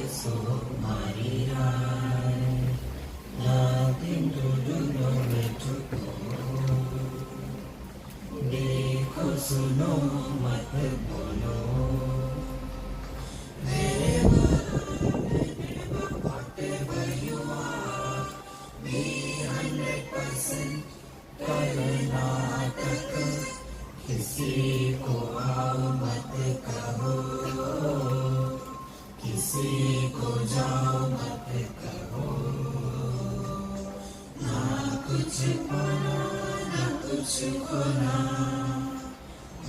so Mari Rai. Nothing to do, nowhere to go. देखो सुनो मत बोलो. Whatever you are, be 100% Karnataka. किसी को आओ मत कहो, किसी को जाओ मत कहो. ना कुछ पाना ना कुछ खोना.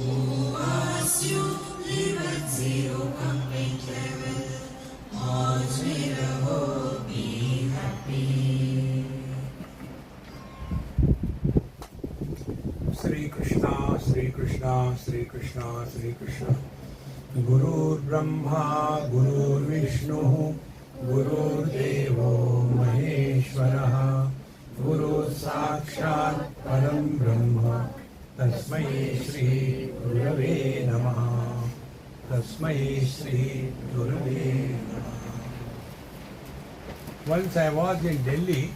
Who asked you live at zero complaint level? मौज में रहो, be happy. Sri Krishna, Sri Krishna, Sri Krishna, Sri Krishna. Gurur Brahma, Gurur Vishnu, Gurur Devo Maheshwaraha, Guru Sakshat Param Brahma, Tasmai Shri Gurave Namaha, Tasmai Shri Gurave Namaha. Once I was in Delhi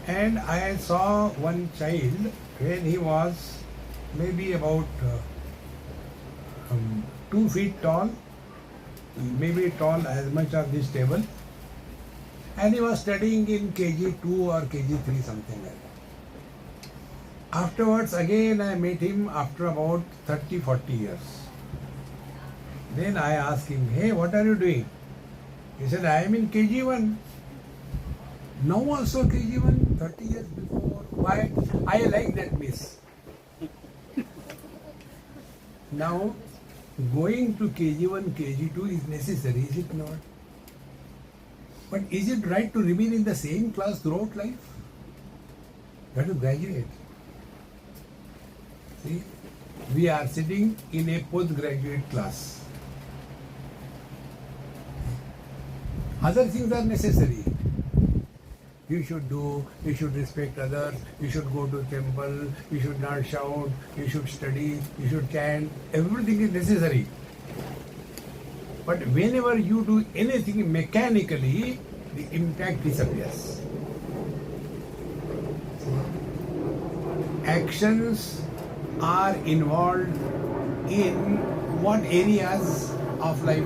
and I saw one child when he was maybe about 2 feet tall, maybe tall as much as this table, and he was studying in KG2 or KG3, something like that. Afterwards, again I met him after about 30-40 years. Then I asked him, hey, what are you doing? He said, I am in KG1. Now also KG1, 30 years before. Why? I like that miss. Now, going to KG1, KG2 is necessary, is it not? But is it right to remain in the same class throughout life? You have to graduate. See, we are sitting in a postgraduate class. Other things are necessary. You should do, you should respect others, you should go to temple, you should not shout, you should study, you should chant. Everything is necessary. But whenever you do anything mechanically, the impact disappears. Actions are involved in what areas of life?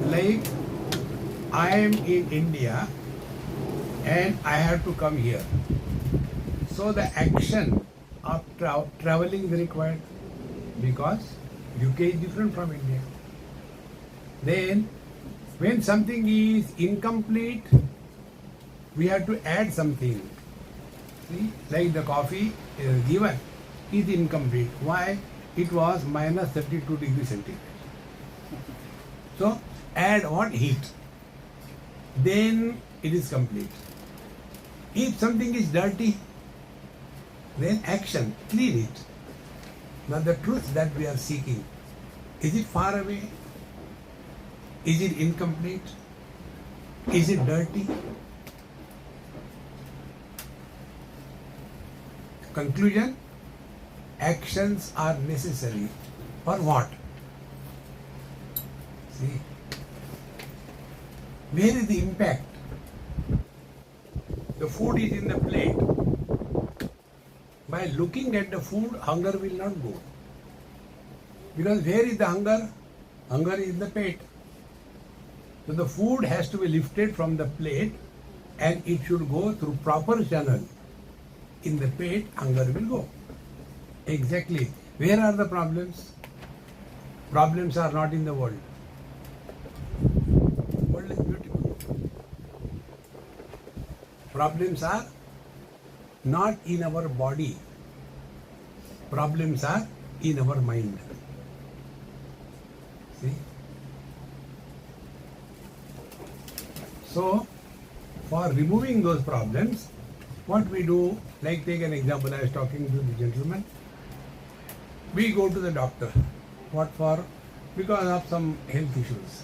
Like, I am in India and I have to come here. So the action of traveling is required because UK is different from India. Then when something is incomplete, we have to add something. See, like the coffee is given is incomplete. Why? It was minus 32 degrees centigrade. So add what? Heat. Then it is complete. If something is dirty, then action, clean it. Now the truth that we are seeking, is it far away? Is it incomplete? Is it dirty? Conclusion, actions are necessary. For what? See, where is the impact? The food is in the plate. By looking at the food, hunger will not go. Because where is the hunger? Hunger is in the plate. So the food has to be lifted from the plate and it should go through proper channel. In the plate, hunger will go. Exactly. Where are the problems? Problems are not in the world. World is beautiful. Problems are not in our body. Problems are in our mind. See? So, for removing those problems, what we do, like take an example, I was talking to the gentleman. We go to the doctor. What for? Because of some health issues.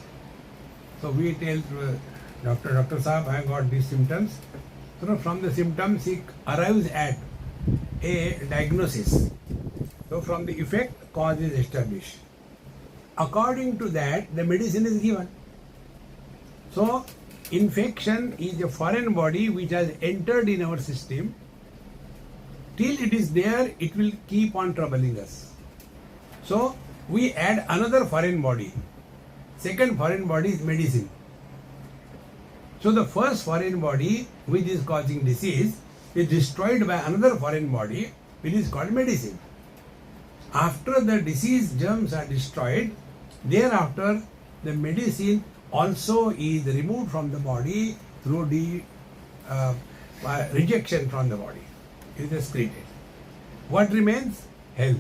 So we tell to Dr. Saab, I got these symptoms. So from the symptoms, he arrives at a diagnosis. So from the effect, cause is established. according to that, the medicine is given. So, infection is a foreign body which has entered in our system. Till it is there, it will keep on troubling us. So, we add another foreign body. Second foreign body is medicine. So, the first foreign body which is causing disease is destroyed by another foreign body which is called medicine. After the disease germs are destroyed, thereafter the medicine also is removed from the body through the rejection from the body. It is excreted. What remains? Health.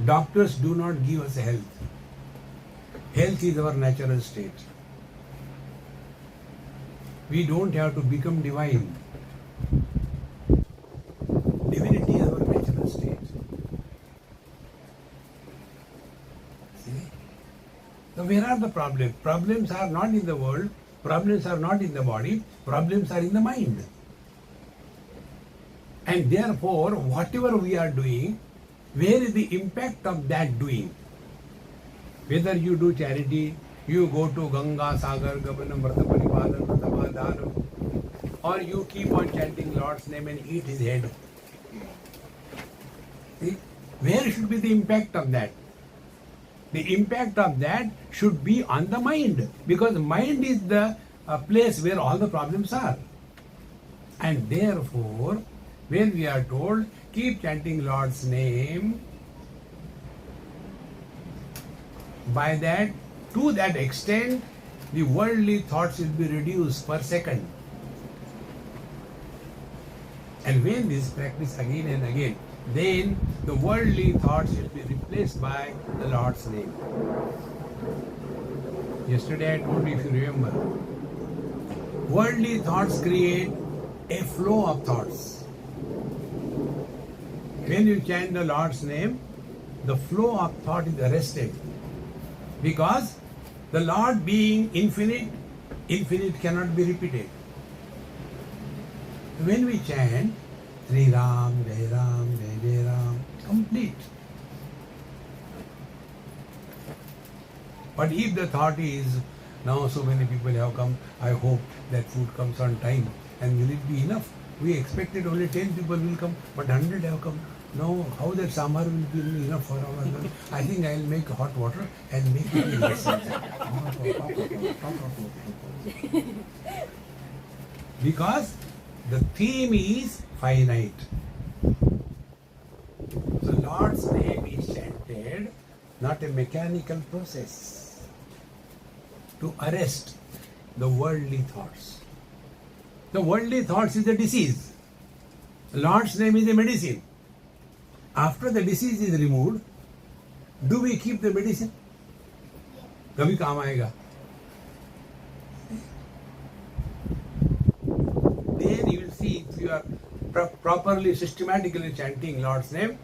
Doctors do not give us health. Health is our natural state. We don't have to become divine. Divinity is our natural state. See? So where are the problems? Problems are not in the world, problems are not in the body, problems are in the mind. And therefore, whatever we are doing, where is the impact of that doing? Whether you do charity, you go to Ganga, Sagar, Gabanam, Vrata Paripadan, Vratamadhanam, or you keep on chanting Lord's name and eat his head. See? Where should be the impact of that? The impact of that should be on the mind, because mind is the place where all the problems are. And therefore, when we are told, keep chanting Lord's name, by that, to that extent, the worldly thoughts will be reduced per second. And when this practice again and again, then the worldly thoughts will be replaced by the Lord's name. Yesterday I told you, if you remember, worldly thoughts create a flow of thoughts. When you chant the Lord's name, the flow of thought is arrested. Because the Lord being infinite, infinite cannot be repeated. When we chant Sri Ram, Jai Ram, Jai Jai Ram, complete. But if the thought is, now so many people have come, I hope that food comes on time, and will it be enough? We expected only 10 people will come, but 100 have come. Now, how that sambar will be enough for our meal? I think I will make hot water and make it less. Because the theme is finite. So Lord's name is chanted, not a mechanical process, to arrest the worldly thoughts. The worldly thoughts is a disease. The Lord's name is a medicine. After the disease is removed, do we keep the medicine? कभी काम आएगा. Then you will see, if you are properly, systematically chanting Lord's name,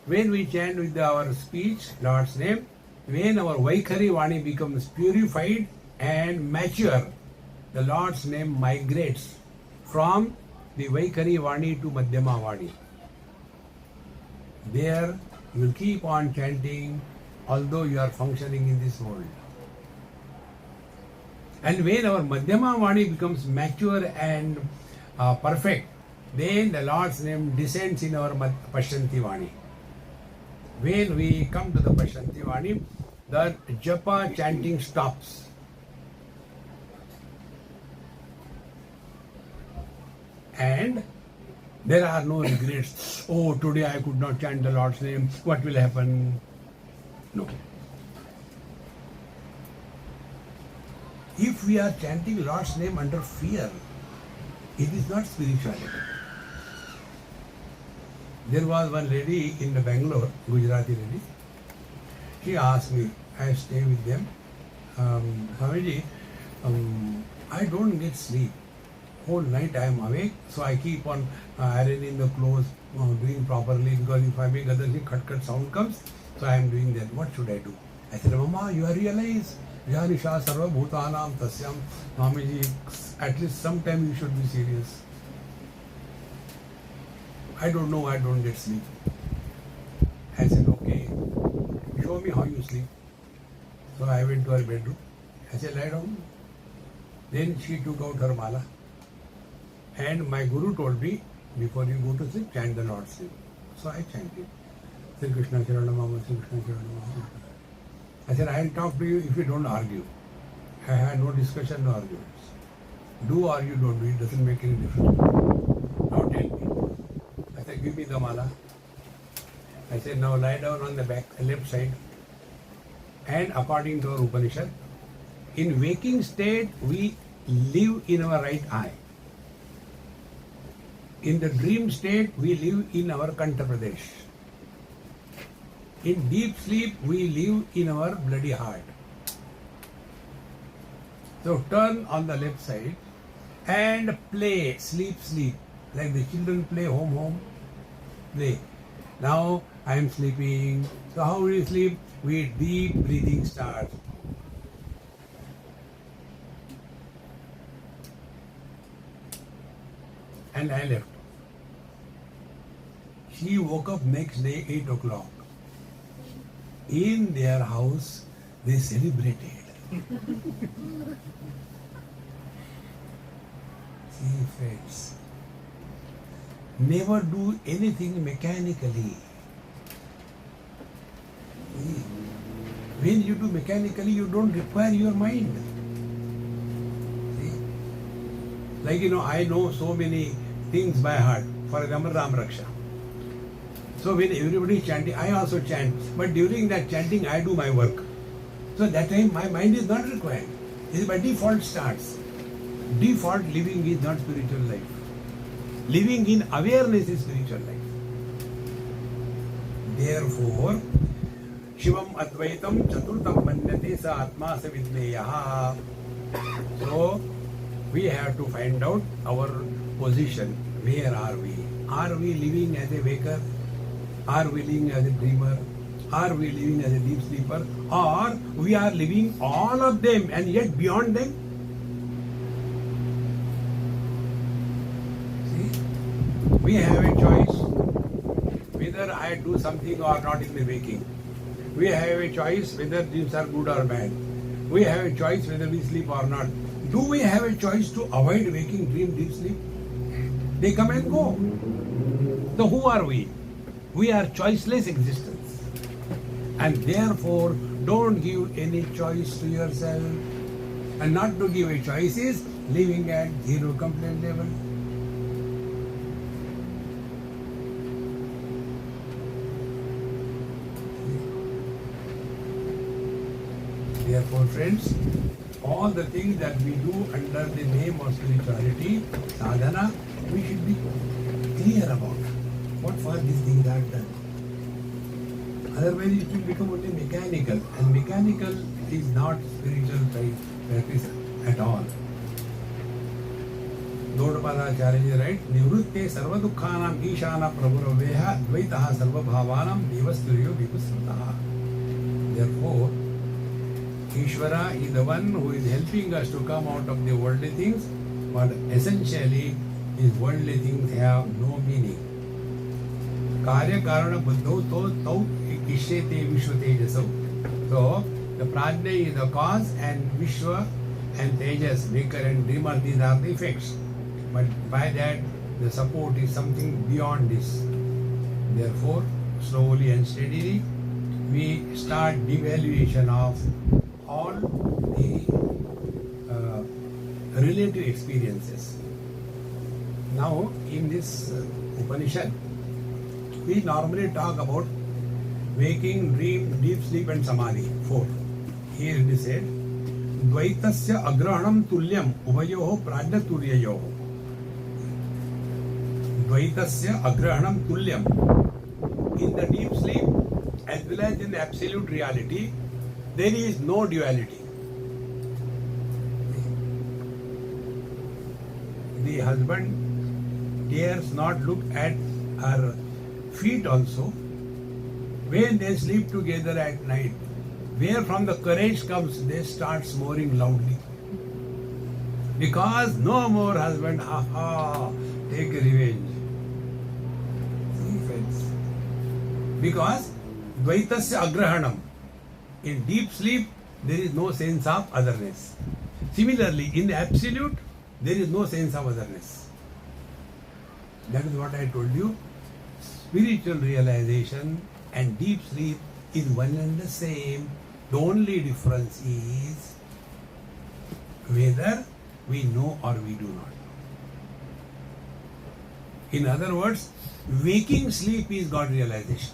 when we chant with our speech Lord's name, when our Vaikhari Vani becomes purified and mature, the Lord's name migrates from the Vaikhari Vani to Madhyama Vani. There you will keep on chanting although you are functioning in this world. And when our Madhyama Vani becomes mature and perfect, then the Lord's name descends in our Pashyanti Vani. When we come to the Pashyanti Vani, the japa chanting stops. And there are no regrets. Oh, today I could not chant the Lord's name. What will happen? No. If we are chanting Lord's name under fear, it is not spirituality. There was one lady in the Bangalore, Gujarati lady. She asked me, I stay with them, Swamiji, I don't get sleep. Whole night I am awake, so I keep on arranging the clothes, doing properly, because if I make other thing, cut sound comes, so I am doing that. What should I do? I said, Mama, you are realized, Yanisha Sarva Bhutanam Tasyam, Swamiji, at least sometime you should be serious. I don't know, I don't get sleep. I said, okay, show me how you sleep. So I went to her bedroom. I said, lie down. Then she took out her mala. And my guru told me, before you go to sleep, chant the Lord's name. So I chanted. Sri Krishna Sharanamama, Sri Krishna Sharanamama. I said, I will talk to you if you don't argue. I had no discussion, no arguments. Do or you don't do, it doesn't make any difference. Now tell me. I said, give me the mala. I said, now lie down on the back, left side. And according to our Upanishad, in waking state, we live in our right eye. In the dream state, we live in our Kantha Pradesh. In deep sleep, we live in our bloody heart. So turn on the left side and play, sleep, like the children play home, play. Now I am sleeping. So how will you sleep? With deep breathing starts. And I left. She woke up next day 8 o'clock. In their house, they celebrated. See, friends, never do anything mechanically. See, when you do mechanically, you don't require your mind. See, like I know so many things by heart. For example, Ram Raksha. So when everybody is chanting, I also chant. But during that chanting, I do my work. So that time my mind is not required. It by default starts. Default living is not spiritual life. Living in awareness is spiritual life. Therefore, Shivam Advaitam Chaturtam Manyate Sa Atma Savidneyaha. So we have to find out our position. Where are we? Are we living as a waker? Are we living as a dreamer? Are we living as a deep sleeper? Or we are living all of them and yet beyond them? See? We have a choice whether I do something or not in the waking. We have a choice whether dreams are good or bad. We have a choice whether we sleep or not. Do we have a choice to avoid waking, dream, deep sleep? They come and go. So who are we? We are choiceless existence. And therefore, don't give any choice to yourself. And not to give a choice is living at zero complaint level. Therefore, friends, all the things that we do under the name of spirituality, sadhana, we should be clear about what for these things are done. Otherwise, it will become only mechanical, and mechanical is not spiritual practice at all. Gaudapadacharya writes, Nivrutte sarva dukkhanam ishana prabhuravyeha dvaitaha sarva bhavanam devasturyo vipusrataha. Therefore, Ishvara is the one who is helping us to come out of the worldly things, but essentially these worldly things have no meaning. Karya karana buddho to tau ishyate vishwa tejasau. So, the prajna is the cause and vishwa and tejas, maker and dreamer, these are the effects. But by that, the support is something beyond this. Therefore, slowly and steadily, we start devaluation of all the relative experiences. Now, in this Upanishad, we normally talk about waking, dream, deep sleep and samadhi. 4. Here it is said, Dvaitasya agrahanam tulyam uvayoho prajnaturyayoho. Dvaitasya agrahanam tulyam. In the deep sleep, as well as in the absolute reality, there is no duality. The husband dares not look at her feet also. When they sleep together at night, where from the courage comes, they start snoring loudly. Because no more husband, take revenge. See, friends. Because Dvaitasya agrahanam. In deep sleep, there is no sense of otherness. Similarly, in the absolute, there is no sense of otherness. That is what I told you. Spiritual realization and deep sleep is one and the same. The only difference is whether we know or we do not know. In other words, waking sleep is God realization.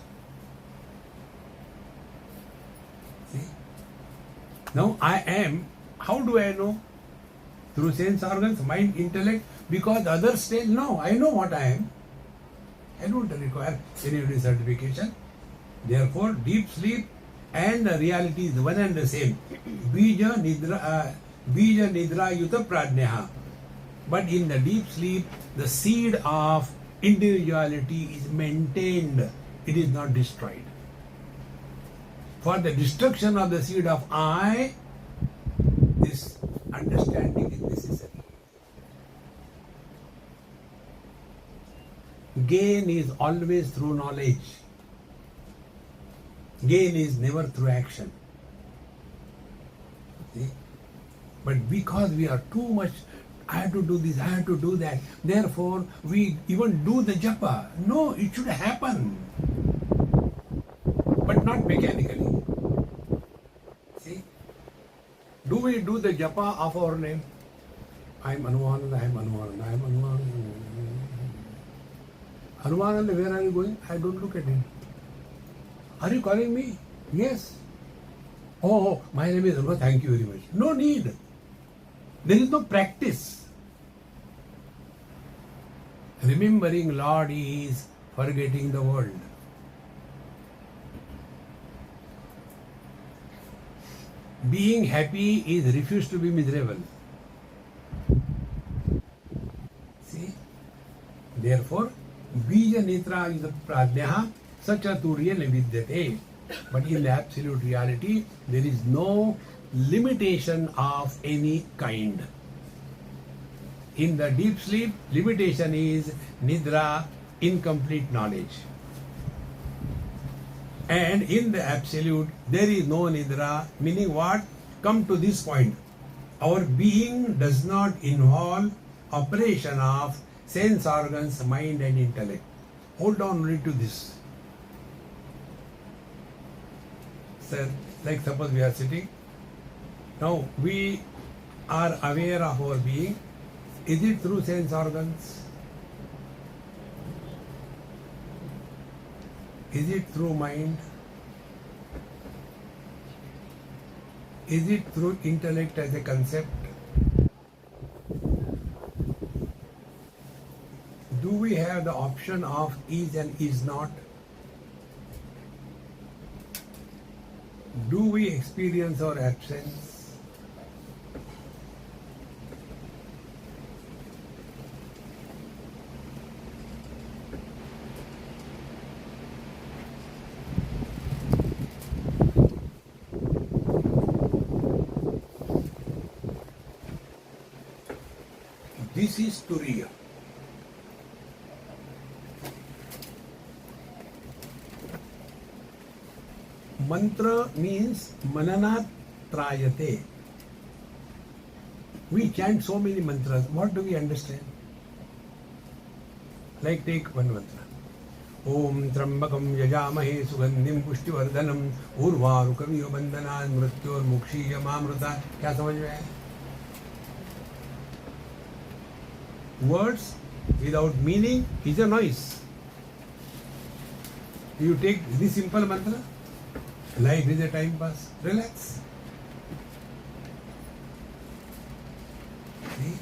See? Now I am, how do I know? Through sense organs, mind, intellect, because others say, no, I know what I am. I don't require any certification. Therefore, deep sleep and the reality is one and the same. Bija nidra yuta pradnyaha. But in the deep sleep, the seed of individuality is maintained. It is not destroyed. For the destruction of the seed of I, this understanding is necessary. Gain is always through knowledge. Gain is never through action. See? But because we are too much, I have to do this, I have to do that, therefore we even do the japa. No, it should happen. But not mechanically. See? Do we do the japa of our name? I am Anumananda, I am Anumananda, I am Anumananda. Anumananda, where are you going? I don't look at him. Are you calling me? Yes. Oh, my name is Anumananda, thank you very much. No need. There is no practice. Remembering Lord is forgetting the world. Being happy is refuse to be miserable. See? Therefore, Bija Nitra is the Pradnyaha Sachaturya Vidyate. But in the absolute reality, there is no limitation of any kind. In the deep sleep, limitation is Nidra, incomplete knowledge. And in the absolute, there is no Nidra, meaning what? Come to this point. Our being does not involve operation of sense organs, mind and intellect. Hold on only to this. Sir, like suppose we are sitting. Now we are aware of our being. Is it through sense organs? Is it through mind? Is it through intellect as a concept? Do we have the option of is and is not? Do we experience our absence? This is Turiya. Mantra means mananat trayate. We chant so many mantras. What do we understand? Like take one mantra. Om Trambakam Yajamahe Sugandhim Pushtivardhanam Urvarukamiyo Bandhanan Mrityor Mukshiya Mamruta. क्या समझ में आया? Words without meaning is a noise. You take this simple mantra. Life is a time pass. Relax. See?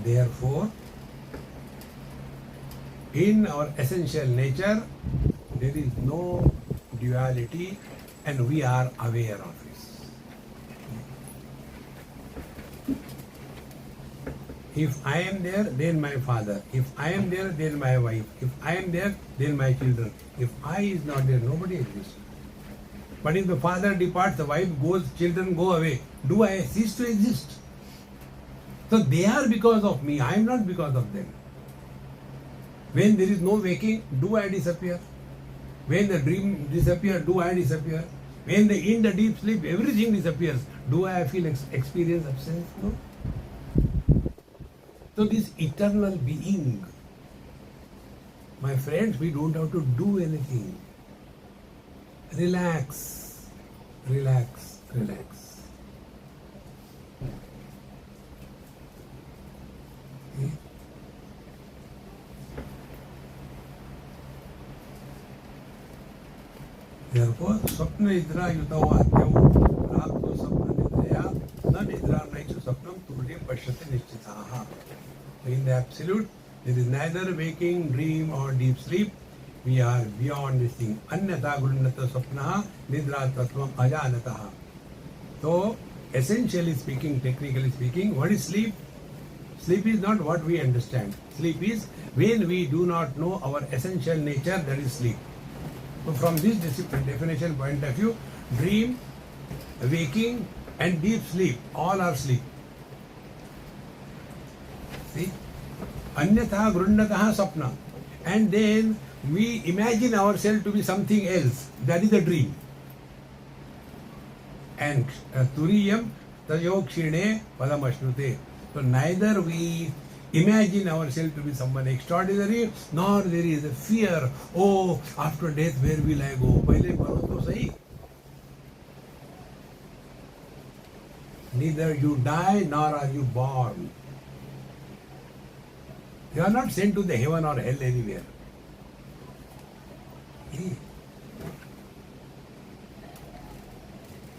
Therefore, in our essential nature, there is no duality and we are aware of it. If I am there, then my father. If I am there, then my wife. If I am there, then my children. If I is not there, nobody exists. But if the father departs, the wife goes, children go away, do I cease to exist? So they are because of me, I am not because of them. When there is no waking, do I disappear? When the dream disappears, do I disappear? When in the deep sleep, everything disappears. Do I feel experience absence? No. So this eternal being, my friends, we don't have to do anything. Relax, relax, relax. Okay? Therefore, Swapna Nidra Yutau Atyau Rakto Swapna Nidraya Na Nidra Naichu Swapnam Turde Pashyate Nishchitaha. In the absolute, there is neither waking, dream or deep sleep. We are beyond this thing. Anyata Gurunata Swapnaha Nidra Tattvam Ajanataha. So, essentially speaking, technically speaking, what is sleep? Sleep is not what we understand. Sleep is when we do not know our essential nature, that is sleep. So from this definition point of view, dream, waking and deep sleep, all are sleep. See? Anyatha Grundataha Sapna. And then we imagine ourselves to be something else. That is a dream. And Turiyam Tajokshine Padamashnute. So neither we imagine ourselves to be someone extraordinary, nor there is a fear, oh, after death, where will I go? Pehle baro to sahi. Neither you die, nor are you born. You are not sent to the heaven or hell anywhere.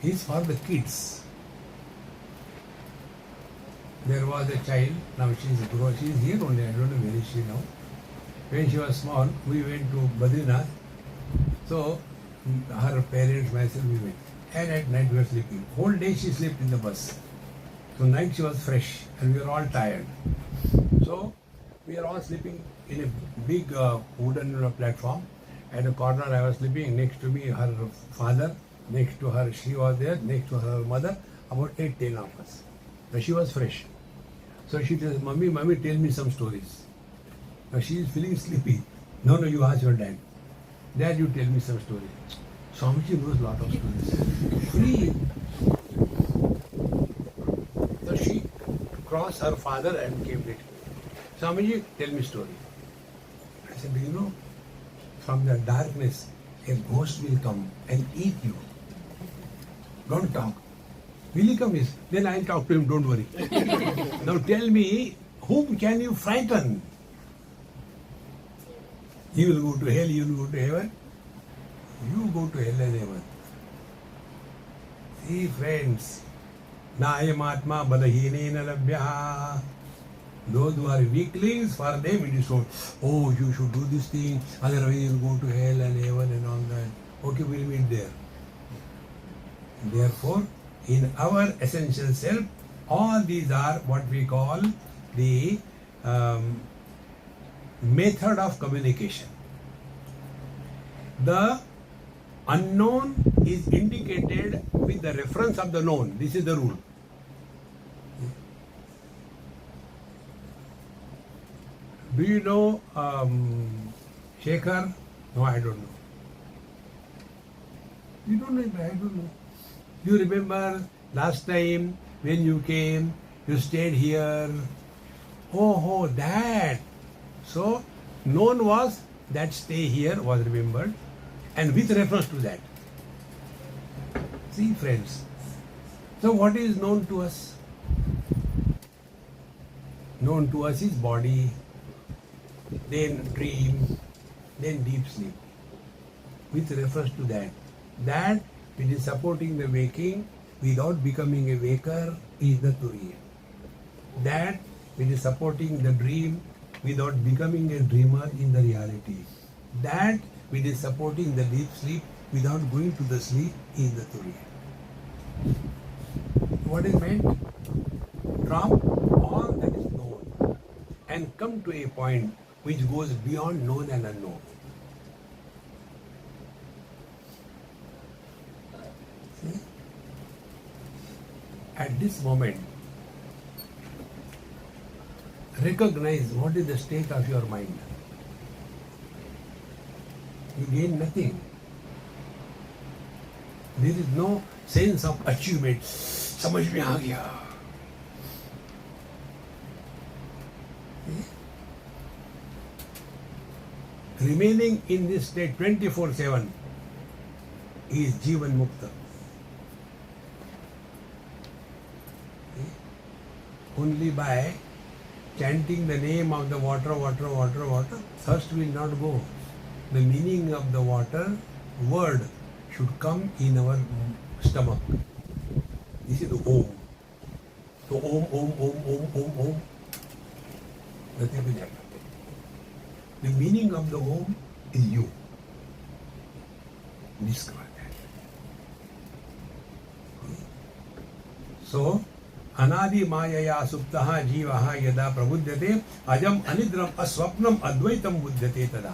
He is for the kids. There was a child, now she is here only, I don't know where is she now. When she was small, we went to Badrinath. So, her parents, myself, we went. And at night we were sleeping. Whole day she slept in the bus. So, night she was fresh and we were all tired. So, we are all sleeping in a big wooden platform. At a corner I was sleeping, next to me her father, next to her she was there, next to her mother, about 8-10 of us. But she was fresh. So she says, Mummy, tell me some stories. Now she is feeling sleepy. No, you ask your dad. Dad, you tell me some stories. Swamiji knows a lot of stories. Free. So she crossed her father and came to me. Swamiji, tell me story. I said, do you know, from the darkness, a ghost will come and eat you. Don't talk. Will he come? Yes. Then I'll talk to him, don't worry. Now tell me, whom can you frighten? He will go to hell, you will go to heaven. You go to hell and heaven. See, friends, Nayamatma Balahinena Labhya. Those who are weaklings, for them it is so, oh, you should do this thing, otherwise you will go to hell and heaven and all that. Okay, we'll meet there. Therefore, in our essential self, all these are what we call the method of communication. The unknown is indicated with the reference of the known. This is the rule. Do you know Shekhar? No, I don't know. You don't know? I don't know. You remember last time when you came, you stayed here. Oh, that. So, known was that stay here was remembered and with reference to that. See, friends. So, what is known to us? Known to us is body, then dream, then deep sleep. With reference to that. That which is supporting the waking without becoming a waker is the Turiya. That which is supporting the dream without becoming a dreamer in the reality. That which is supporting the deep sleep without going to the sleep is the Turiya. What is meant? Drop all that is known and come to a point which goes beyond known and unknown. See? At this moment, recognize what is the state of your mind. You gain nothing. There is no sense of achievement. समझ में आ गया. Remaining in this state 24/7 is Jivan Mukta. Only by chanting the name of the water, thirst will not go. The meaning of the water word should come in our stomach. This is the Om. So Om. Nothing will happen. The meaning of the Om is you. Discover that. So, Anadi Mayaya Suptaha Jivaha Yada Prabudyate Ajam Anidram Aswapnam Advaitam Budyate Tada.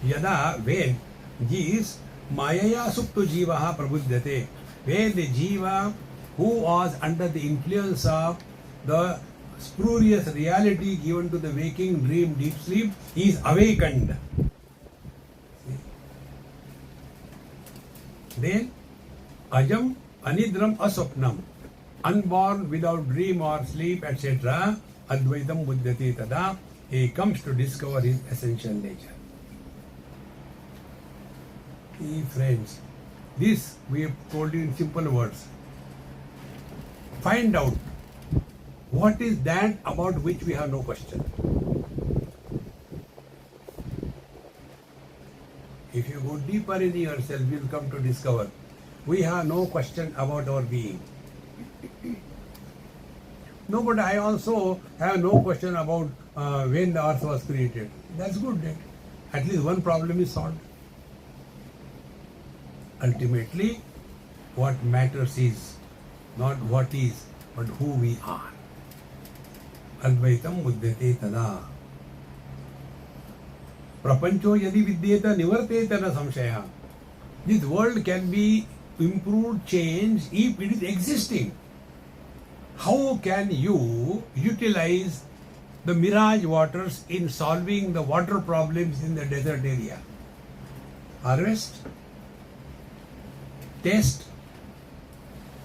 Yada, when this Mayaya Supto Jivaha Prabudyate, when the Jiva who was under the influence of the spurious reality given to the waking dream, deep sleep, is awakened. Then, Ajam Anidram Aswapnam, unborn without dream or sleep, etc., Advaitam Buddhati Tada, he comes to discover his essential nature. Friends, this we have told you in simple words. Find out what is that about which we have no question. If you go deeper in yourself, you will come to discover we have no question about our being. No, but I also have no question about when the earth was created. That's good. Then. At least one problem is solved. Ultimately, what matters is not what is, but who we are. Advaitam buddhate tada. Prapancho yadi vidyeta nivarteta na samshaya. This world can be improved, changed if it is existing. How can you utilize the mirage waters in solving the water problems in the desert area? Harvest, test,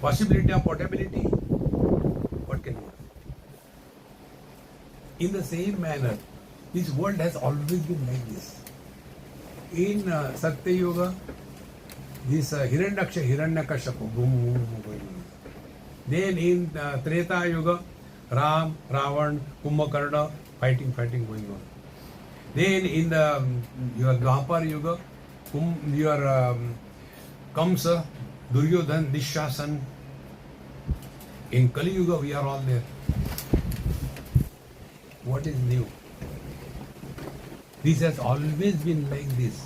possibility of potability. What can you do? In the same manner, this world has always been like this. In Satya Yuga, this Hiranyaksha, Hiranyakashipu, boom. Then in Treta Yuga, Ram, Ravan, Kumbhakarna, fighting going on. Then in the your Dwapar Yuga, your Kamsa, Duryodhan, Dushasan. In Kali Yuga, we are all there. What is new? This has always been like this.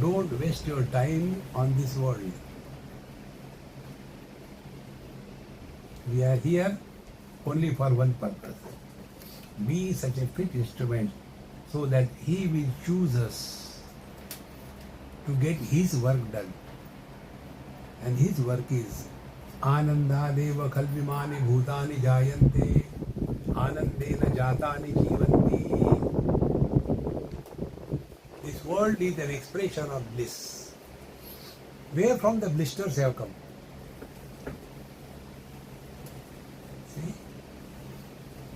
Don't waste your time on this world. We are here only for one purpose. Be such a fit instrument so that He will choose us to get His work done. And His work is Anandadeva Khalvimani Bhutani Jayante Anandena Jatani Jivanti. This world is an expression of bliss. Where from the blisters have come? See?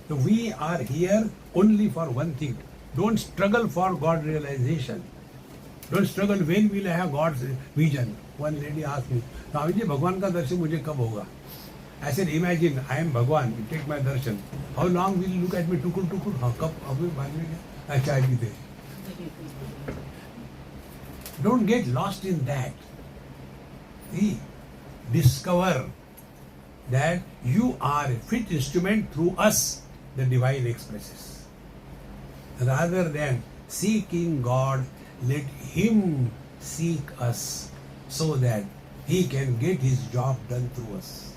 So we are here only for one thing. Don't struggle for God realization. Don't struggle when will I have God's vision. One lady asked me, Swami ji, Bhagwan ka darshan mujhe kab hoga? I said, imagine I am Bhagwan, you take my darshan. How long will you look at me? Tukur. Kab abhi baad mein kya? Chai bhi de. Don't get lost in that. See, discover that you are a fit instrument through us, the divine expresses. Rather than seeking God, let Him seek us so that He can get His job done through us.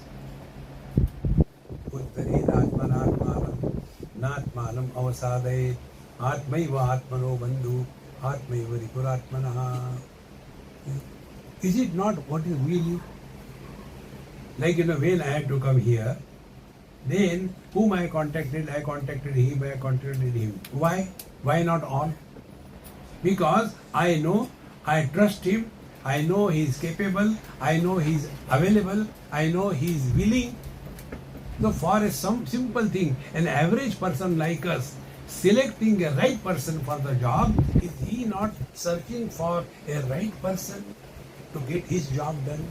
Uttared atmanatmanam natmanam avasadayet atmaiva atmano bandhu atmaiva rikuratmanaha. Is it not what is really? Like when I had to come here, then whom I contacted him, I contacted him. Why? Why not all? Because I know, I trust him, I know he is capable, I know he is available, I know he is willing. So for some simple thing, an average person like us, selecting a right person for the job, is he not searching for a right person to get his job done?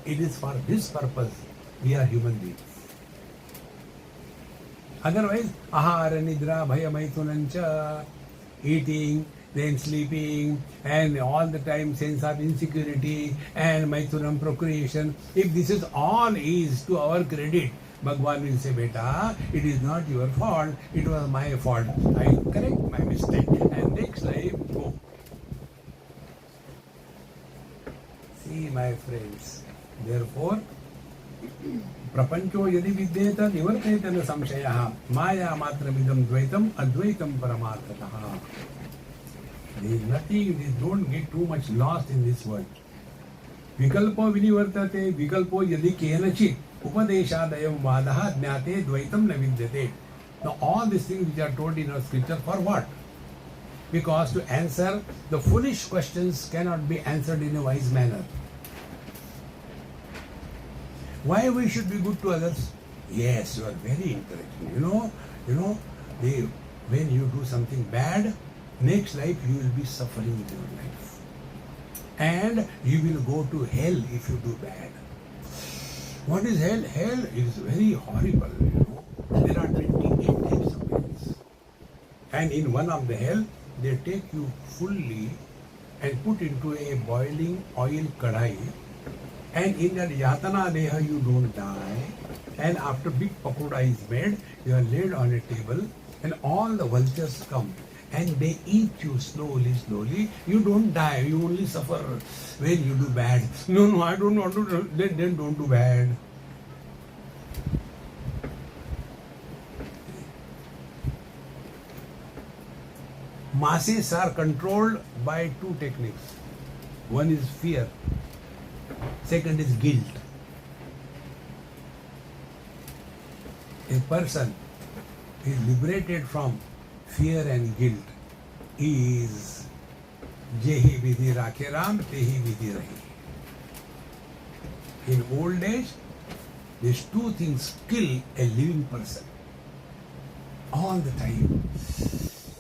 It is for this purpose we are human beings. Otherwise, ahara, nidra, bhaya, maithunancha, eating, then sleeping, and all the time sense of insecurity and maithunam, procreation. If this is all is to our credit, Bhagwan will say, beta, it is not your fault, it was my fault. I correct my mistake and next life go. See, my friends, therefore, प्रपंचो यदि विद्येत निवर्तेत न संशयः माया मात्रमिदं द्वैतम अद्वैतम परमार्थतः. There is nothing, don't get too much lost in this world. विकल्पो विनिवर्तते विकल्पो यदि केनचित् उपदेशादयं वादः ज्ञाते द्वैतं न विद्यते. Now all these things which are told in our scripture, for what? Because to answer the foolish questions cannot be answered in a wise manner. Why we should be good to others? Yes, you are very encouraging. When you do something bad, next life you will be suffering in your life. And you will go to hell if you do bad. What is hell? Hell is very horrible. There are 28 types of hells. And in one of the hell, they take you fully and put into a boiling oil kadai. And in that yatana deha you don't die. And after big pakoda is made, you are laid on a table and all the vultures come and they eat you slowly. You don't die, you only suffer when you do bad. No, I don't want to do, then don't do bad. Masses are controlled by two techniques. One is fear. Second is guilt. A person is liberated from fear and guilt is Jehi vidhi rakhe Ram, tehi vidhi rahi. In old age, these two things kill a living person. All the time.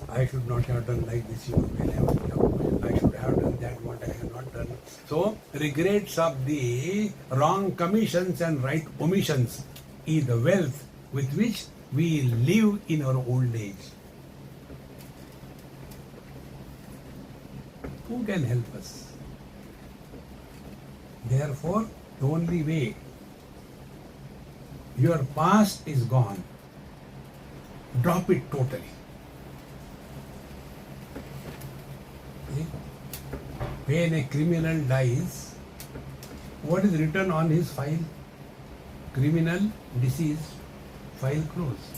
I should not have done like this when I was young. I should have done that what I have not done. So, regrets of the wrong commissions and right omissions is the wealth with which we live in our old age. Who can help us? Therefore, the only way, your past is gone. Drop it totally. When a criminal dies, what is written on his file? Criminal, deceased, file closed.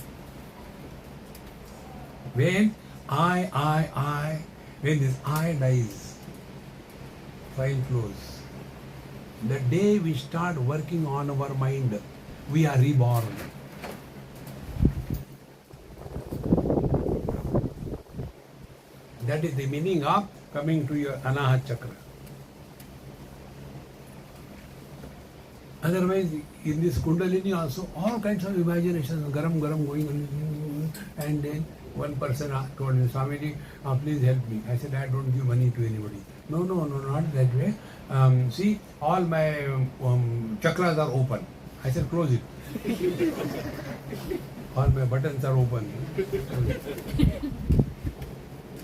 When when this I dies, file closed. The day we start working on our mind, we are reborn. That is the meaning of coming to your Anahat Chakra. Otherwise, in this Kundalini also, all kinds of imaginations, garam going on. And then one person told me, Swamiji, please help me. I said, I don't give money to anybody. No, not that way. See, all my chakras are open. I said, close it. All my buttons are open.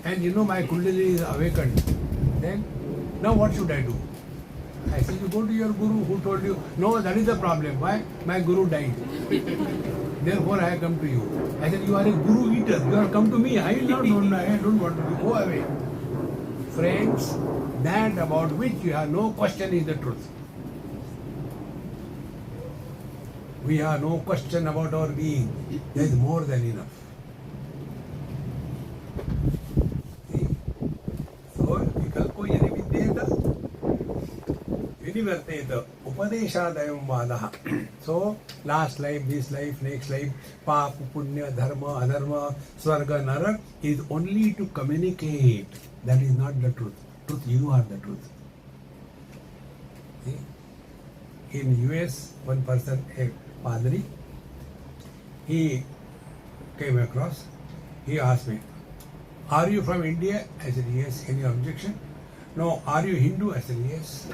And my Kundalini is awakened. Then, now what should I do? I said, you go to your Guru who told you, no, that is the problem. Why? My Guru died. Therefore, I have come to you. I said, you are a Guru eater. You have come to me. I don't want to go away. Friends, that about which you have no question is the truth. We have no question about our being. There is more than enough. Upadeshadayam vadaha. So, last life, this life, next life, Papa, Punya, Dharma, Adharma, Swarga, Narak is only to communicate. That is not the truth. Truth, you are the truth. See? In US, one person, a padri, he came across, he asked me, are you from India? I said, yes. Any objection? No. Are you Hindu? I said, yes.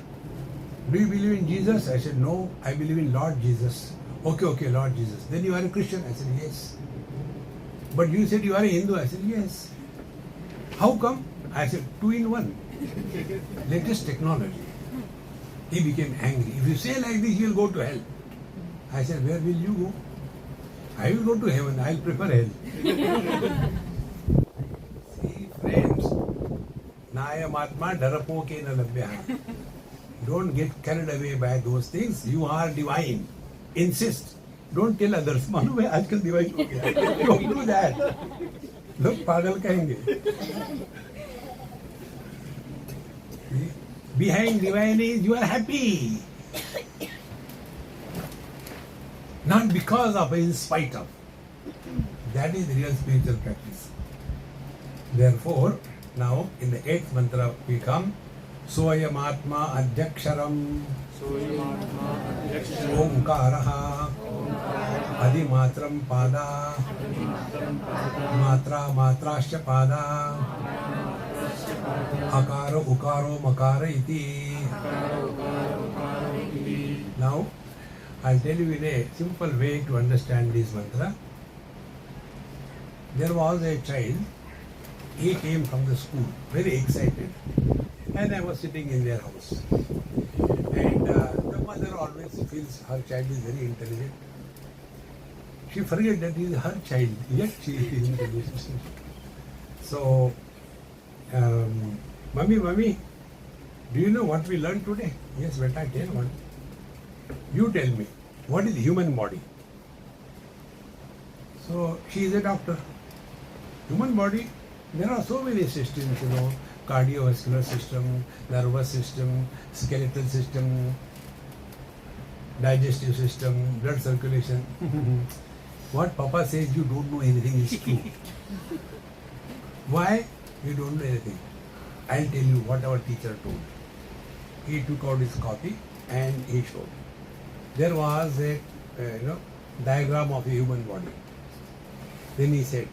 Do you believe in Jesus? I said, no. I believe in Lord Jesus. Okay, Lord Jesus. Then you are a Christian? I said, yes. But you said you are a Hindu? I said, yes. How come? I said, 2 in 1. Latest technology. He became angry. If you say like this, you will go to hell. I said, where will you go? I will go to heaven. I will prefer hell. See, friends, Nayam Atma Dharapoke na labhya. Don't get carried away by those things. You are divine. Insist. Don't tell others. मालूम है आजकल divine हो गया. Don't do that. लोग पागल कहेंगे. Behind divine is you are happy. Not because of, in spite of. That is real spiritual practice. Therefore, now in the 8th mantra we come, Soyam Atma Adhyaksharam Omkaraha Adimatram Pada Matra Matrasya Pada Akaro Ukaro Makara Iti. Now, I'll tell you in a simple way to understand this mantra. There was a child, he came from the school, very excited, and I was sitting in their house. And the mother always feels her child is very intelligent. She forgets that he is her child, yet she is intelligent. So, Mummy, do you know what we learned today? Yes, beta, tell one. You tell me, what is the human body? So, she is a doctor. Human body, there are so many systems, cardiovascular system, nervous system, skeletal system, digestive system, blood circulation. What Papa says you don't know anything is true. Why? You don't know anything. I'll tell you what our teacher told. He took out his copy and he showed. There was a diagram of a human body. Then he said,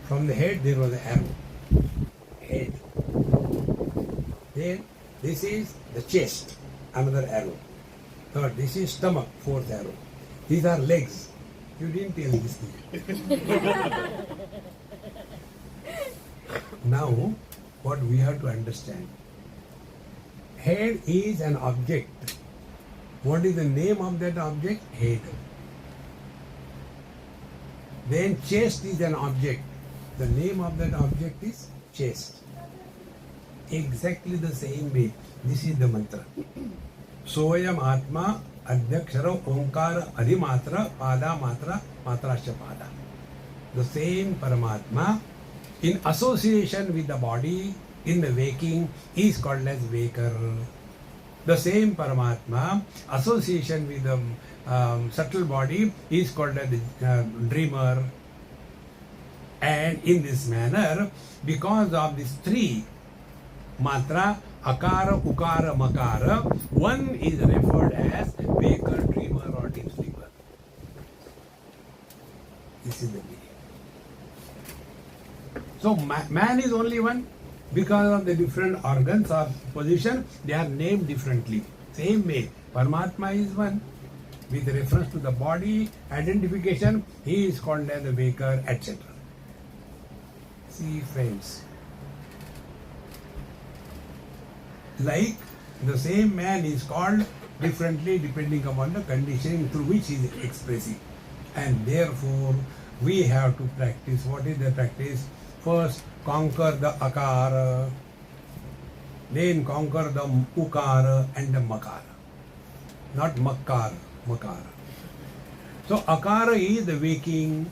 from the head there was an arrow. Head. Then this is the chest, another arrow. Third, this is stomach, fourth arrow. These are legs. You didn't tell this thing. Now, what we have to understand, head is an object. What is the name of that object? Head. Then chest is an object. The name of that object is chest. Exactly the same way. This is the mantra. Soyam Atma Adhyakshara Omkara Adhimatra Pada Matra Matrasya Pada. The same Paramatma in association with the body in the waking is called as waker. The same Paramatma association with the subtle body is called as the dreamer. And in this manner, because of these 3 matra, akara, ukara, makara, one is referred as waker, dreamer or deep sleeper. This is the meaning. So man is only one. Because of the different organs or position, they are named differently. Same way, Paramatma is one. With reference to the body identification, he is called as the waker, etc. See, friends, like the same man is called differently depending upon the condition through which he is expressing. And therefore, we have to practice. What is the practice? First, conquer the akara, then conquer the ukara and the makara. Not makkara, makara. So, akara is the waking,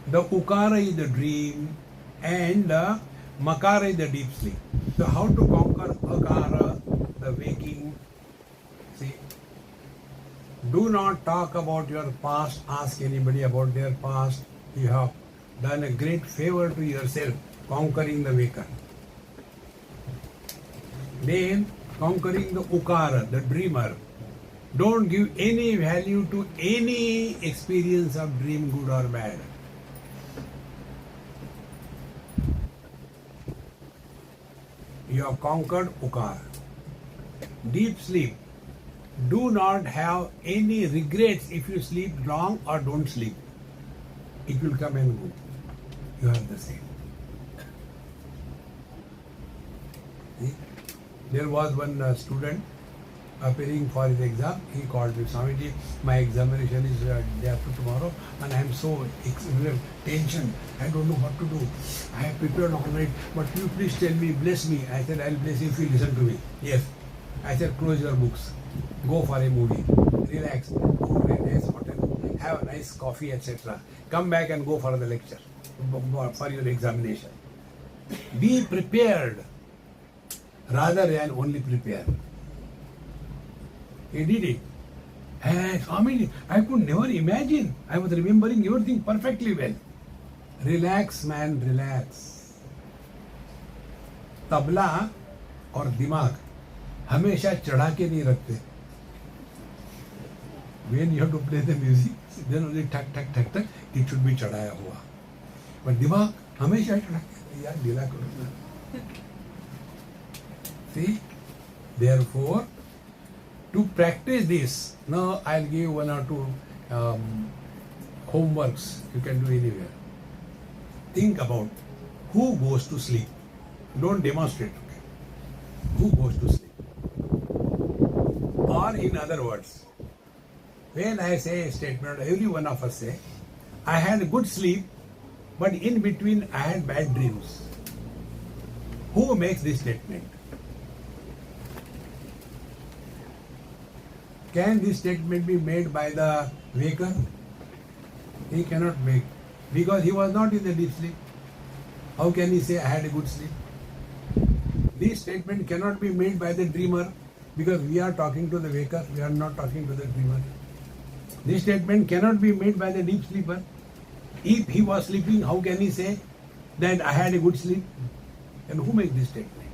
the ukara is the dream, and the makara is the deep sleep. So, how to conquer akara, the waking? See, do not talk about your past, ask anybody about their past. You have done a great favor to yourself, conquering the waker. Then conquering the ukara, the dreamer. Don't give any value to any experience of dream, good or bad. You have conquered ukara. Deep sleep. Do not have any regrets if you sleep long or don't sleep. It will come and go. You are the same. See? There was one student appearing for his exam. He called me, Swamiji, my examination is day after tomorrow and I am so tension. I don't know what to do. I have prepared all right, but you please tell me, bless me. I said, I'll bless you if you listen to me. Yes. I said, close your books. Go for a movie. Relax. Go to a nice hotel. Have a nice coffee, etc. Come back and go for the lecture, for your examination. Be prepared rather than only prepare. He did it. And Swamiji, I could never imagine. I was remembering everything perfectly well. Relax, man, relax. Tabla और दिमाग हमेशा चढ़ा के नहीं रखते. When you have to play the music, then only ठक ठक ठक ठक it should be चढ़ाया हुआ. But दिमाग हमेशा चढ़ा के यार ढीला करो. See, therefore, to practice this, now I'll give one or two homeworks you can do anywhere. Think about who goes to sleep. Don't demonstrate. Okay? Who goes to sleep? Or in other words, when I say a statement, every one of us say, I had a good sleep, but in between I had bad dreams. Who makes this statement? Can this statement be made by the waker? He cannot make, because he was not in the deep sleep. How can he say, I had a good sleep? This statement cannot be made by the dreamer, because we are talking to the waker, we are not talking to the dreamer. This statement cannot be made by the deep sleeper. If he was sleeping, how can he say that I had a good sleep? And who makes this statement?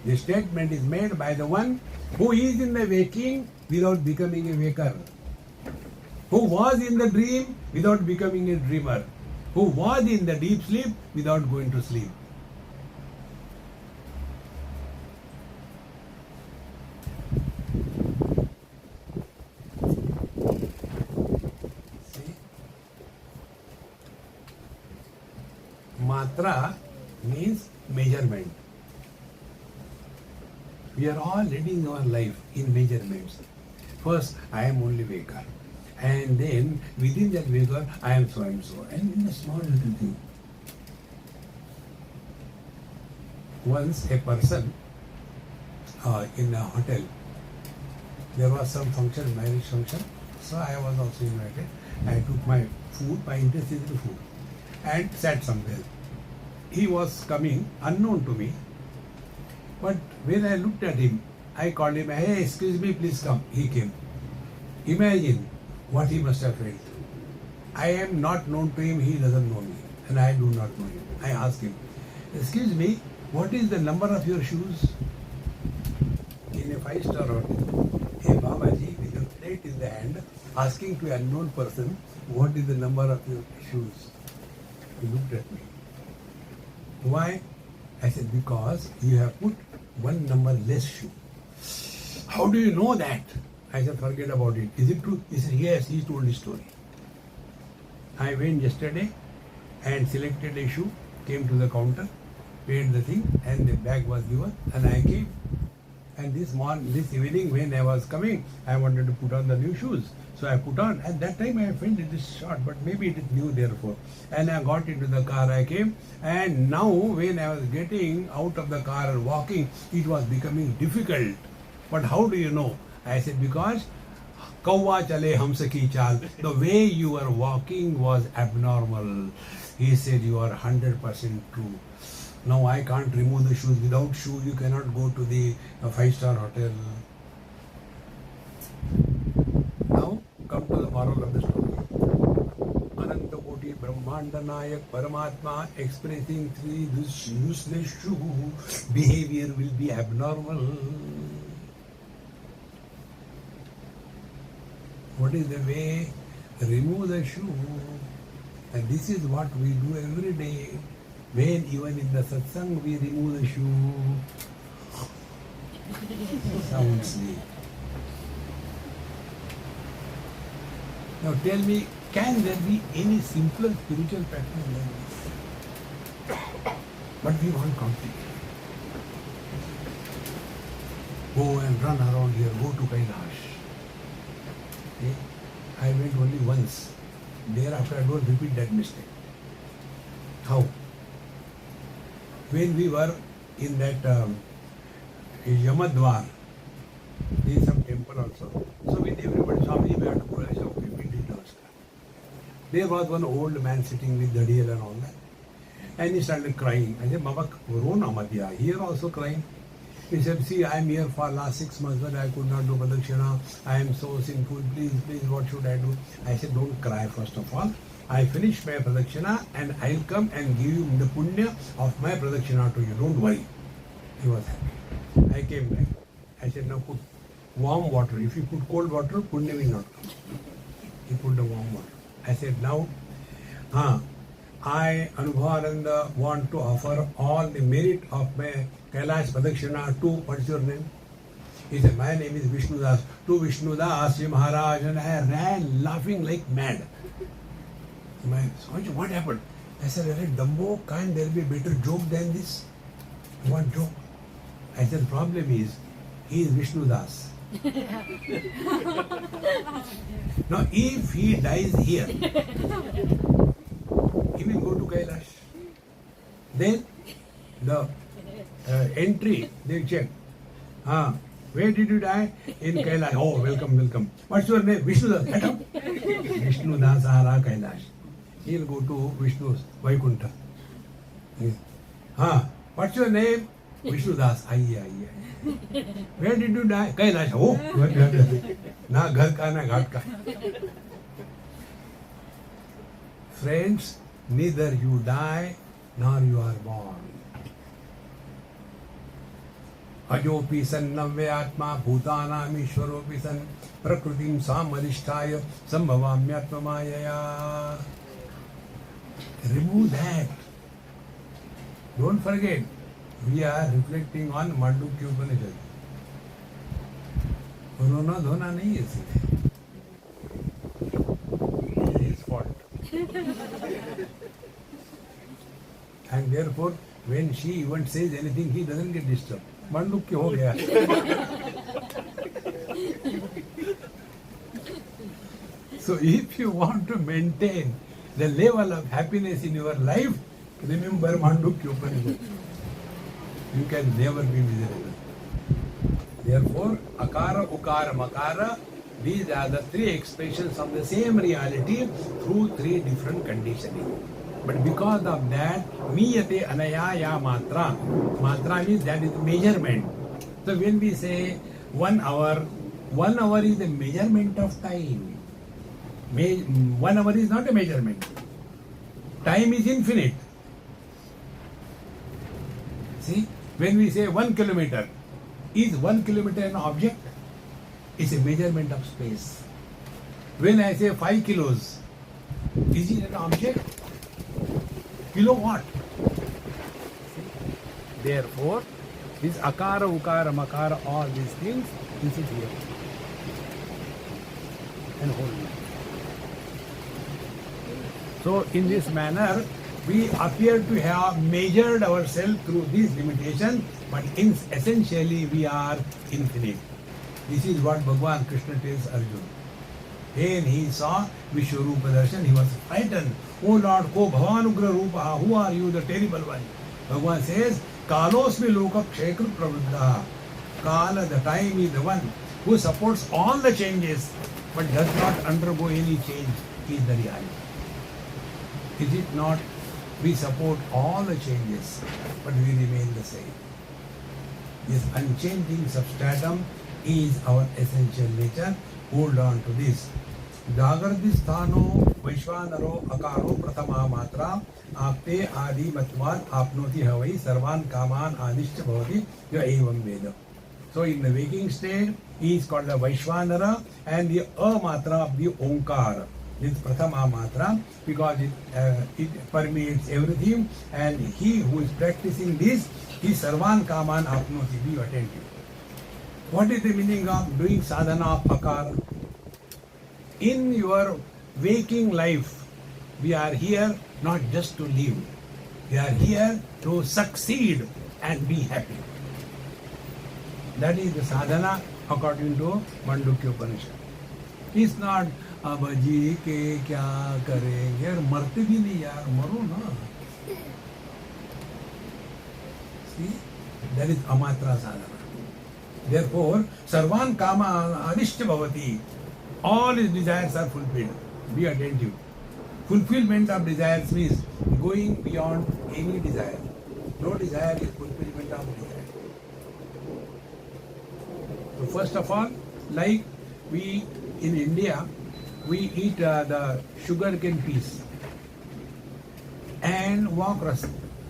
This statement is made by the one who is in the waking without becoming a waker, who was in the dream without becoming a dreamer, who was in the deep sleep without going to sleep. See? Matra means measurement. We are all living our life in measurements. First, I am only waker. And then, within that waker, I am so and so. And in a small little thing. Once a person in a hotel, there was some function, marriage function. So I was also invited. I took my food, my interest is in food, and sat somewhere. He was coming, unknown to me. But when I looked at him, I called him, hey, excuse me, please come. He came. Imagine what he must have felt. I am not known to him, he doesn't know me, and I do not know him. I asked him, excuse me, what is the number of your shoes? In a 5-star hotel, a Babaji with a plate in the hand, asking to an unknown person, what is the number of your shoes? He looked at me. Why? I said, because you have put one number less shoe. How do you know that? I said, forget about it. Is it true? He said, yes, he told his story. I went yesterday and selected a shoe, came to the counter, paid the thing, and the bag was given, and I came. And this evening when I was coming, I wanted to put on the new shoes. So I put on. At that time I felt it is short, but maybe it is new therefore. And I got into the car, I came. And now when I was getting out of the car and walking, it was becoming difficult. But how do you know? I said, because Kauwa chale hamse ki chal. The way you were walking was abnormal. He said, you are 100% true. Now I can't remove the shoes. Without shoe, you cannot go to the 5-star hotel. Now, come to the moral of the story. Ananta Koti Brahmanda Nayak Paramatma expressing three this useless shoe, behavior will be abnormal. What is the way? Remove the shoe. And this is what we do every day. When even in the satsang we remove the shoe, sound sleep. Now tell me, can there be any simpler spiritual practice than this? But we want complicated. Go and run around here, go to Kailash. Okay? I went only once. Thereafter I don't repeat that mistake. How? When we were in that Yamadwar, there is some temple also. So with everybody, Swamiji, we have to go. I said, okay, we did namaskar. There was one old man sitting with Dadiyal and all that. And he started crying. I said, Mama, Corona Madhya, here also crying. He said, see, I am here for last 6 months, but I could not do Pradakshina. I am so sinful. Please, please, what should I do? I said, don't cry first of all. I finish my Pradakshina and I'll come and give you the punya of my Pradakshina to you. Don't worry. He was happy. I came back. I said, now put warm water. If you put cold water, punya will not come. He put the warm water. I said, now, I, Anubhavananda, want to offer all the merit of my Kailash Pradakshina to, what's your name? He said, my name is Vishnudas. To Vishnudas, Sri Maharaj, and I ran laughing like mad. My Swamiji, what happened? I said, Dambo, can't there be a better joke than this? What joke? I said, the problem is, he is Vishnudas. Now, if he dies here, he will go to Kailash. Then, the entry, they check. Where did you die? In Kailash. Oh, welcome, welcome. What's your name? Vishnudas. Vishnudas Ara Kailash. He will go to Vishnu's Vaikuntha. What's your name? Vishnudas. Where did you die? Kailash. Oh, na ghar ka na ghat ka. Friends, neither you die nor you are born. Ajopi san navyatma bhutanam ishwaropi san prakritim samadhisthaya sambhavamyatma mayaya. Remove that. Don't forget, we are reflecting on Mandukya Upanishad. रोना धोना नहीं है इसलिए. It is his fault. And therefore, when she even says anything, he doesn't get disturbed. Mandukya हो गया. So if you want to maintain the level of happiness in your life, remember Mandukya Upanishad. You can never be miserable. Therefore, Akara, Ukara, Makara, these are the three expressions of the same reality through three different conditioning. But because of that, Miyate Anaya Ya Matra. Matra means that is measurement. So when we say 1 hour, 1 hour is the measurement of time. 1 hour is not a measurement. Time is infinite. See, when we say 1 kilometer, is 1 kilometer an object? It's a measurement of space. When I say 5 kilos, is it an object? Kilowatt. Therefore, this Akara, Ukara, Makara, all these things, this is here. And hold it. So, in this manner, we appear to have measured ourselves through these limitations, but essentially we are infinite. This is what Bhagavan Krishna tells Arjuna. When he saw Vishwarupa Darshan, he was frightened. Oh Lord, Ko Bhavanugra Rupa, who are you, the terrible one? Bhagavan says, Kalosmi Loka Kshekru Pravruddha. Kala, the time, is the one who supports all the changes, but does not undergo any change, is the reality. Is it not? We support all the changes, but we remain the same. This unchanging substratum is our essential nature. Hold on to this. Jagrati sthano वैश्वानरो अकारो प्रथमा मात्रा आपते आदि मतवाद आपनोति हवै सर्वान् कामान् आदिश्च भवति य एवं वेद. So in the waking state, he is called a Vaishwanara, and the A matra of the Omkara. This Prathama matra, because it permeates everything, and he who is practicing this, he Sarvan Kaman Apnoti, be attentive. What is the meaning of doing sadhana of Akara? In your waking life, we are here not just to live. We are here to succeed and be happy. That is the sadhana according to Mandukya Upanishad. It's not अब जी के क्या करेंगे यार, मरते भी नहीं यार, मरो ना. See, that is amatra sadhana. Therefore, sarvan kama adishya bhavati. All his desires are fulfilled. Be attentive. Fulfillment of desires means going beyond any desire. No desire is fulfillment of desire. So first of all, like we in India, we eat the sugar cane peas and walk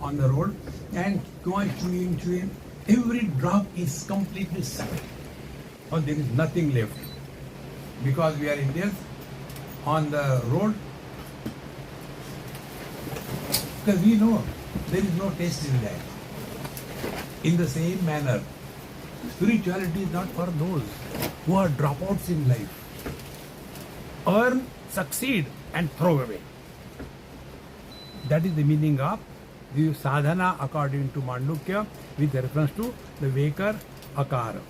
on the road and go on chewing. Every drop is completely sucked, or there is nothing left. Because we are Indians, on the road, because we know there is no taste in that. In the same manner, spirituality is not for those who are dropouts in life. Earn, succeed, and throw away. That is the meaning of the sadhana according to Mandukya with reference to the waker akara.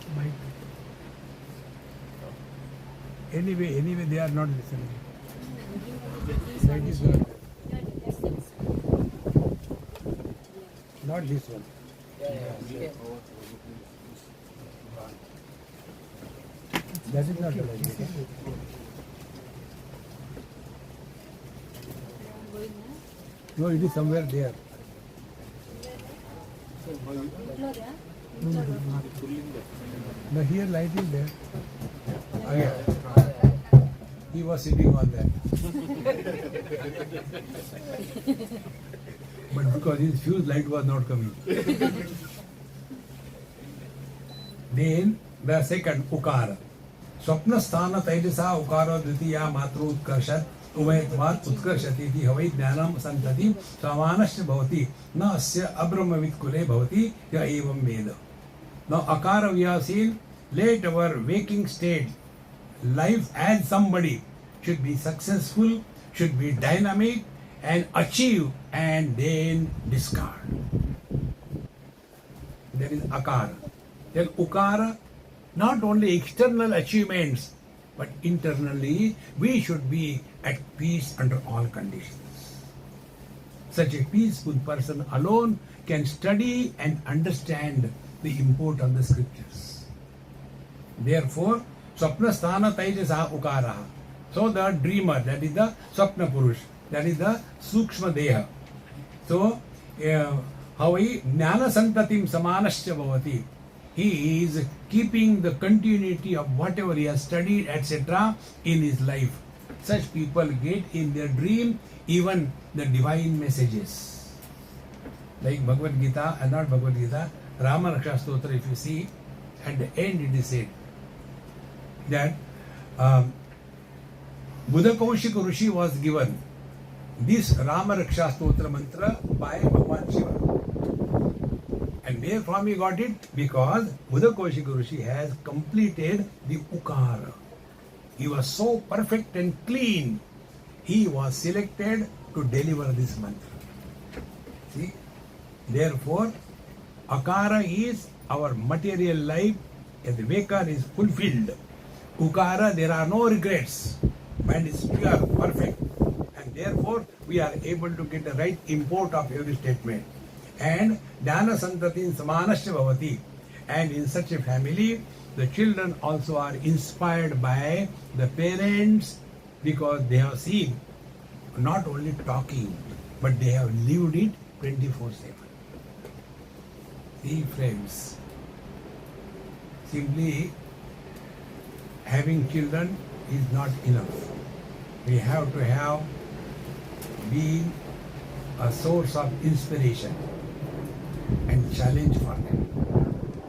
Anyway, they are not listening. That is not this one. That is not the language. No, it is somewhere there. No, here light is there. Again. He was sitting on that. But because his fuse light was not coming. Then the second, Ukara. Swapna sthana taijasa ukara dvitiya matru utkarshat उभयत्वात् उत्कर्षति इति हवै ज्ञानं सन्तति समानस्य भवति न अस्य अब्रह्मवित् कुले भवति य एवं वेद. Now akara we have seen, let our waking state, life as somebody should be successful, should be dynamic and achieve and then discard. That is akara. Then ukara, not only external achievements, but internally we should be at peace under all conditions. Such a peaceful person alone can study and understand the import of the scriptures. Therefore, Swapna Sthana Taijasa Ukaraha. So the dreamer, that is the Swapna Purush, that is the Sukshma Deha. So, Havai Jnana Santatim Samanasya Bhavati. He is keeping the continuity of whatever he has studied, etc. in his life. Such people get in their dream even the divine messages. Like Bhagavad Gita, and not Bhagavad Gita, Rama Raksha Stotra, if you see, at the end it is said that Buddha Kaushika Rishi was given this Rama Raksha Stotra mantra by Bhagavan Shiva. And where from he got it? Because Buddha Kaushika Rishi has completed the Ukara. He was so perfect and clean. He was selected to deliver this mantra. See? Therefore, Akara is our material life, and the Vekar is fulfilled. Ukara, there are no regrets. Mind is pure, perfect. And therefore, we are able to get the right import of every statement. And Dhyana Santatin Samanasya Bhavati. And in such a family, the children also are inspired by the parents because they have seen not only talking, but they have lived it 24/7. See, friends, simply having children is not enough. We have to have been a source of inspiration and challenge for them.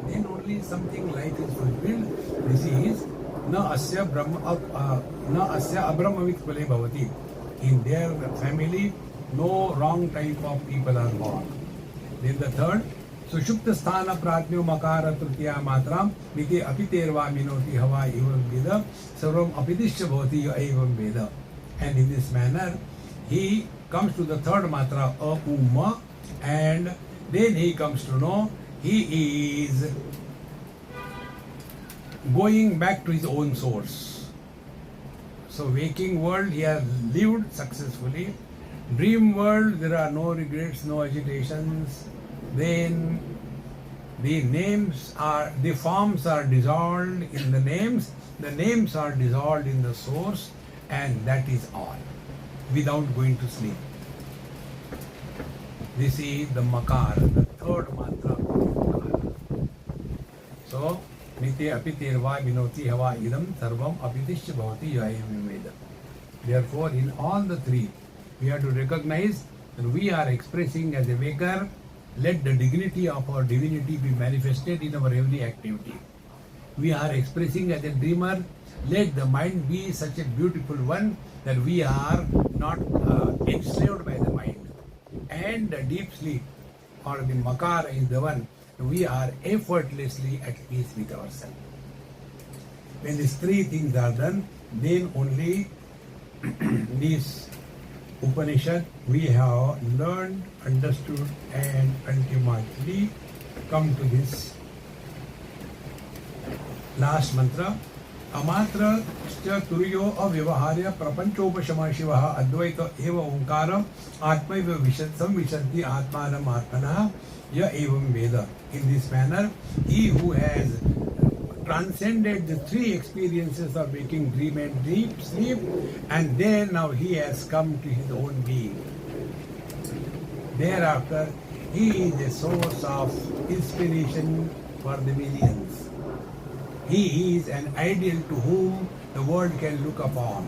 Then only something life is fulfilled. This is na asya abrahmavit kule bhavati. In their family, no wrong type of people are born. Then the third, sushupta sthana pratnyo makara tritiya matram miti apiterva minoti hava evam veda sarvam apidishya bhavati evam veda. And in this manner, he comes to the third matra, umma, and then he comes to know he is going back to his own source. So waking world, he has lived successfully. Dream world, there are no regrets, no agitations. Then the forms are dissolved in the names are dissolved in the source, and that is all, without going to sleep. This is the makar, the third mantra of makara. So, nitya apiterva vinoti hava idam sarvam apitishya bhavati yayam veda. Therefore, in all the three, we have to recognize that we are expressing as a waker. Let the dignity of our divinity be manifested in our every activity. We are expressing as a dreamer. Let the mind be such a beautiful one that we are not enslaved by the mind. And the deep sleep, or the makar, is the one we are effortlessly at peace with ourselves. When these three things are done, then only this Upanishad we have learned, understood, and ultimately come to this last mantra. Amatra turiyo avyavaharya prapanchopashama shivaha advaita eva omkaram atmaiva samvishanti atmanam atmanah ya evam veda. In this manner, he who has transcended the three experiences of waking, dream, and deep sleep, and then now he has come to his own being. Thereafter, he is a source of inspiration for the millions. He is an ideal to whom the world can look upon,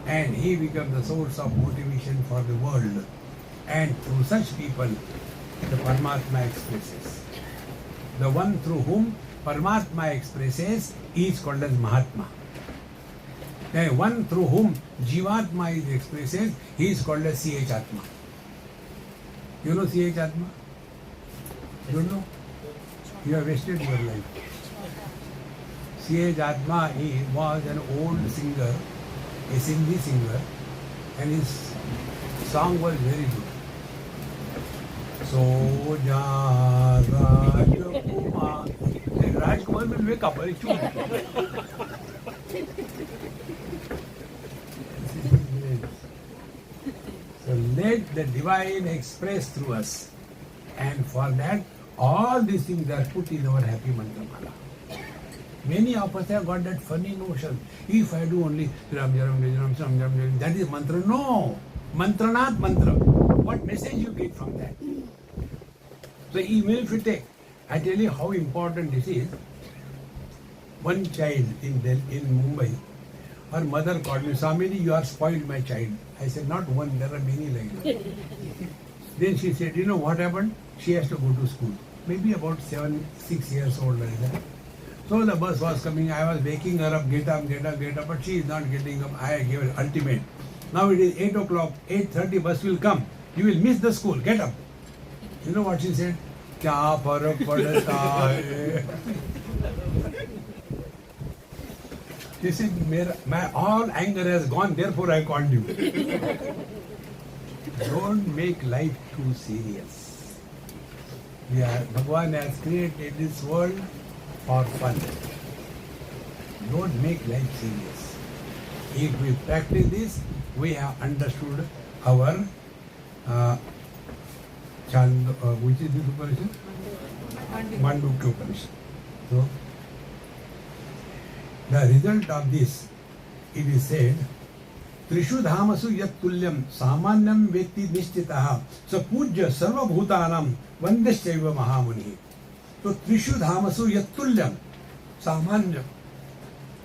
and he becomes the source of motivation for the world. And through such people, the Paramatma expresses. The one through whom Paramatma expresses is called as Mahatma. The one through whom Jivatma is expresses, he is called as C.H. Atma. You know C.H. Atma? You don't know? You have wasted your life. C.H. Atma, he was an old singer, a Sindhi singer, and his song was very good. Soja Rajkumar. Rajkumar will wake up. So let the divine express through us. And for that, all these things are put in our happy mantra mala. Many of us have got that funny notion. If I do only Ram Jaram Jaram Ram Jaram, that is mantra. No! Mantranath mantra. What message you get from that? So even if you take, I tell you how important this is. One child in Mumbai, her mother called me, Swamiji, you are spoiled my child. I said, not one, there are many like that. Then she said, you know what happened? She has to go to school. Maybe about 6 years old like that. So the bus was coming, I was waking her up, get up, but she is not getting up. I gave her ultimate. Now it is 8 o'clock, 8:30 bus will come. You will miss the school, get up. You know what she said? Kya farak padta hai? She said, my all anger has gone, therefore I called you. Don't make life too serious. Bhagavan has created this world for fun. Don't make life serious. If we practice this, we have understood our which is this Upanishad? Mandukya Upanishad. So, the result of this, it is said, Trishu dhamasu yat tulyam samanyam vetti nishtitaha sa pujya sarva bhutanam vandasyaiva mahamuni. So Trishu dhamasu yat tulyam samanyam.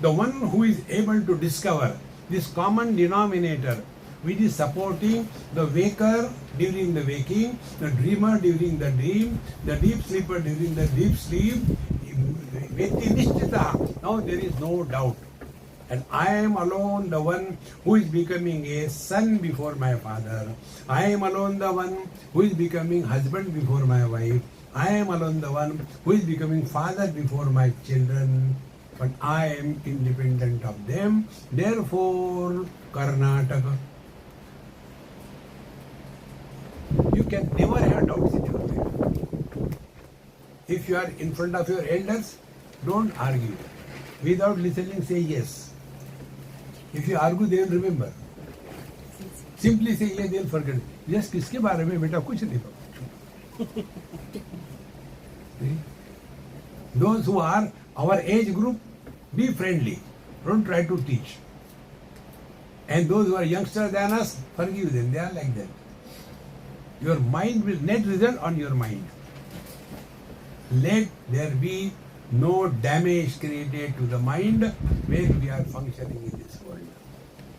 The one who is able to discover this common denominator which is supporting the waker during the waking, the dreamer during the dream, the deep sleeper during the deep sleep. Now there is no doubt. And I am alone the one who is becoming a son before my father. I am alone the one who is becoming husband before my wife. I am alone the one who is becoming father before my children. But I am independent of them. Therefore, Karnataka. You can never have doubts in your life. If you are in front of your elders, don't argue. Without listening, say yes. If you argue, they will remember. Simply say yes, they will forget. Yes, किसके बारे में बेटा कुछ नहीं पता. Those who are our age group, be friendly. Don't try to teach. And those who are youngsters than us, forgive them. They are like that. Your mind will net result on your mind. Let there be no damage created to the mind when we are functioning in this world.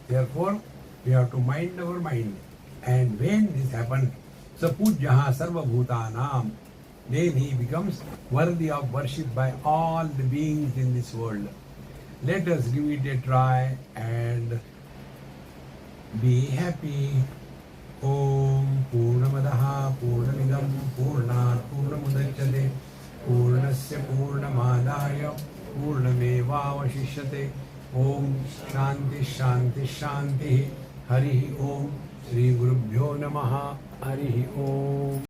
Therefore, we have to mind our mind. And when this happens, Sapujyaha Sarva Bhutanam, then he becomes worthy of worship by all the beings in this world. Let us give it a try and be happy. Om Purnamadaha Purnamidam Purnat Purnamudachyate Purnasya Purnamadaya Purnamevavashishyate. Om Shanti Shanti Shanti. Hari Om. Shri Gurubhyo Namaha. Hari Om.